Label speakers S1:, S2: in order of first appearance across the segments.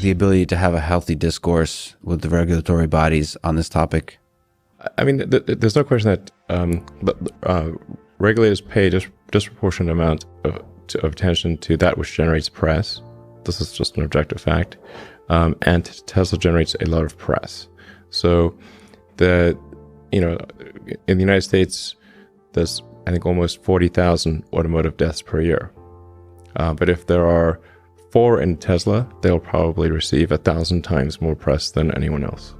S1: the ability to have a healthy discourse with the regulatory bodies on this topic?
S2: I mean, there's no question that regulators pay disproportionate amount of attention to that which generates press. This is just an objective fact. And Tesla generates a lot of press. So in the United States, there's, I think, almost 40,000 automotive deaths per year. But if there are 4 in Tesla, they'll probably receive 1,000 times more press than anyone else.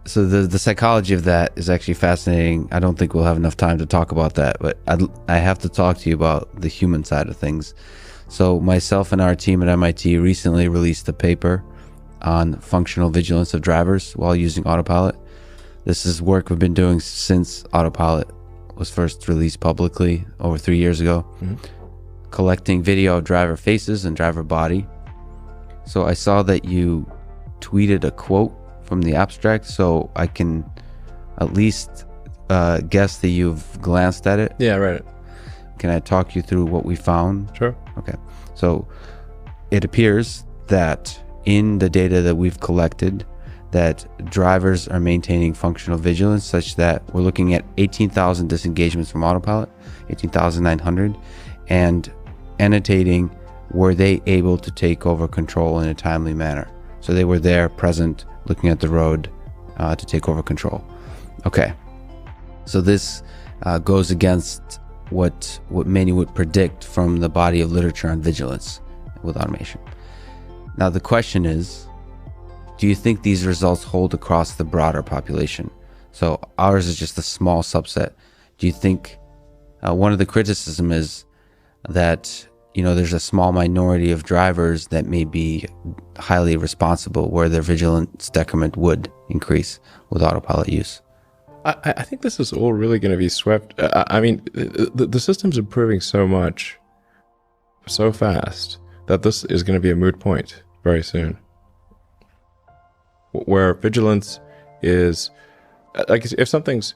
S1: So the psychology of that is actually fascinating. I don't think we'll have enough time to talk about that, but I have to talk to you about the human side of things. So myself and our team at MIT recently released a paper on functional vigilance of drivers while using autopilot. This is work we've been doing since autopilot was first released publicly over 3 years ago, collecting video of driver faces and driver body. So I saw that you tweeted a quote from the abstract, so I can at least guess that you've glanced at it.
S2: Yeah, right.
S1: Can I talk you through what we found?
S2: Sure.
S1: Okay. So it appears that in the data that we've collected, that drivers are maintaining functional vigilance such that we're looking at 18,000 disengagements from autopilot, 18,900, and annotating, were they able to take over control in a timely manner? So they were there, present, looking at the road to take over control. Okay. So this goes against what many would predict from the body of literature on vigilance with automation. Now the question is, do you think these results hold across the broader population? So ours is just a small subset. Do you think one of the criticism is that there's a small minority of drivers that may be highly responsible where their vigilance decrement would increase with autopilot use?
S2: I think this is all really going to be swept. I mean, the system's improving so much, so fast, that this is going to be a moot point very soon. Where vigilance is, like, if something's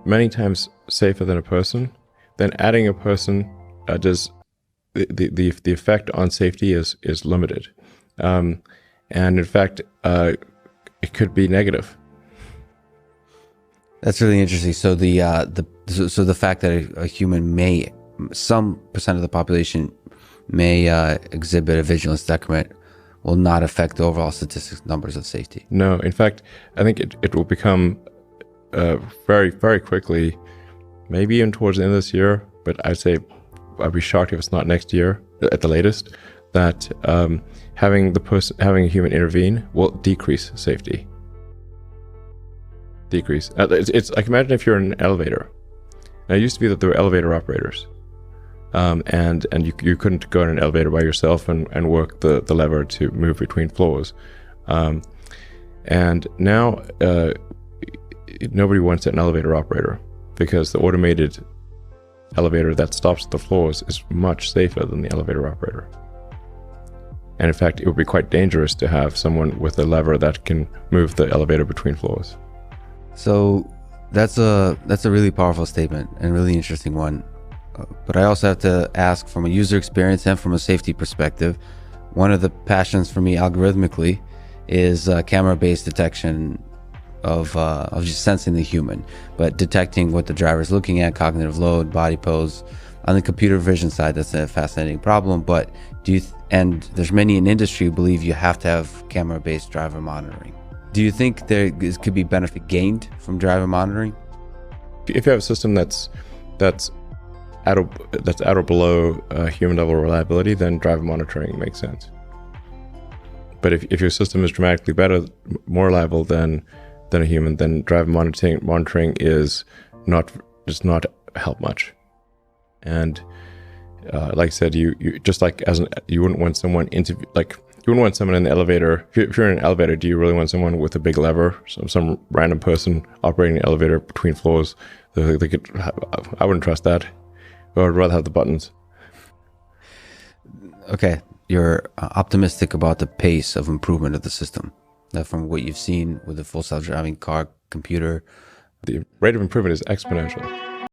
S2: many times safer than a person, then adding a person does the effect on safety is limited, and in fact, it could be negative.
S1: That's really interesting. So the fact that a human may, some percent of the population may exhibit a vigilance decrement will not affect the overall statistics numbers of safety.
S2: No, in fact, I think it will become very, very quickly, maybe even towards the end of this year, but I'd be shocked if it's not next year at the latest, that having a human intervene will decrease safety. It's like, imagine if you're in an elevator. Now, it used to be that there were elevator operators, and you couldn't go in an elevator by yourself and work the lever to move between floors. And now nobody wants an elevator operator, because the automated elevator that stops at the floors is much safer than the elevator operator. And in fact, it would be quite dangerous to have someone with a lever that can move the elevator between floors.
S1: So that's a really powerful statement and really interesting one. But I also have to ask, from a user experience and from a safety perspective, one of the passions for me algorithmically is camera-based detection of just sensing the human, but detecting what the driver is looking at, cognitive load, body pose. On the computer vision side, that's a fascinating problem. But and there's many in industry who believe you have to have camera-based driver monitoring. Do you think could be benefit gained from driver monitoring?
S2: If you have a system that's at or below human level reliability, then driver monitoring makes sense. But if your system is dramatically better, more reliable than a human, then driver monitoring does not help much. And like I said, you just like you wouldn't want someone you wouldn't want someone in the elevator. If you're in an elevator, do you really want someone with a big lever, some random person operating the elevator between floors? I wouldn't trust that. I would rather have the buttons.
S1: Okay, you're optimistic about the pace of improvement of the system. From what you've seen with the full self-driving car, computer.
S2: The rate of improvement is exponential.